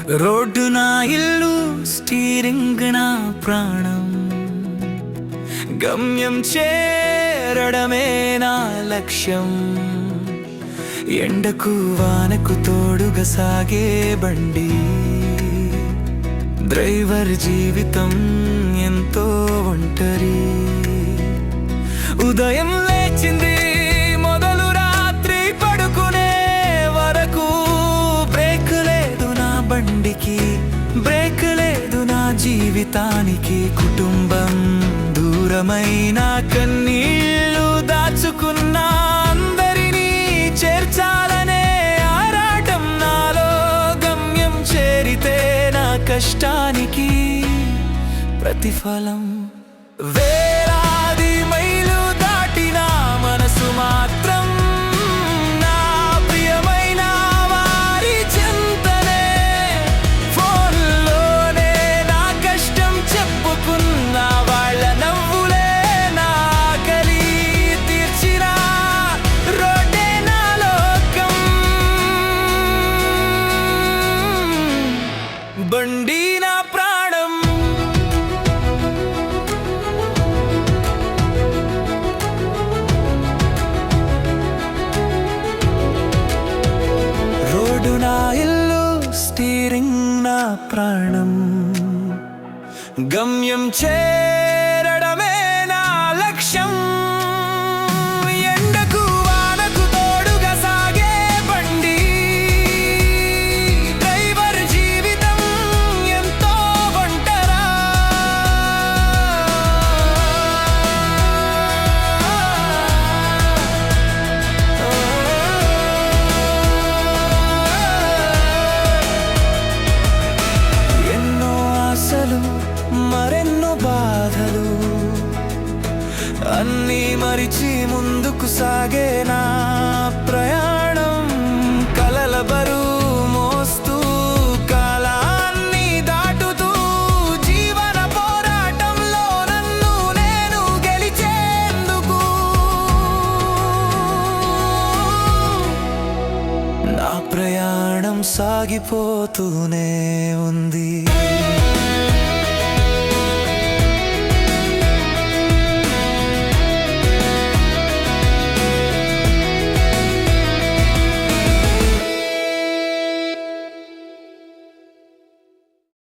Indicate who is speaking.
Speaker 1: Road నా ఇల్లు, steering నా ప్రాణం, గమ్యం చేరడమే నా లక్ష్యం. ఎండకు వానకు తోడుగా సాగే బండి, డ్రైవర్ జీవితం ఎంతో ఒంటరి. ఉదయం లేచింది మొదలు రాత్రి పడుకునే వరకు, బ్రేక్ లేదు నా బండికి, బ్రేక్ లేదు నా జీవితానికి. కుటుంబం దూరమైన కన్నీళ్లు దాచుకున్న అందరినీ చేర్చాలనే ఆరాటం నాలో. గమ్యం చేరితే నా కష్టానికి ప్రతిఫలం. వేలాది మైలు దాటిన మనసు మాత్రం నా ప్రియమైన వారి చెంతనే. ఫోన్లోనే నా కష్టం చెప్పుకున్న వాళ్ళ నవ్వులే నా ఆకలి తీర్చిన రోడ్డే నా లోకం. బండి నా ప్రాణం, నా ఇల్లు, స్టీరింగ్ నా ప్రాణం, గమ్యం చేరడమే నా లక్ష్యం. ఎండకు వానకు తోడుగా సాగే బండి, డ్రైవర్ జీవితం ఎంతో ఒంటరా. మరెన్నో బాధలు అన్నీ మరిచి ముందుకు సాగే నా ప్రయాణం. కలల బరువు మోస్తూ కాలాన్ని దాటుతూ జీవన పోరాటంలో నన్ను నేను గెలిచేందుకు. నా ప్రయాణం సాగిపోతూనే ఉంది.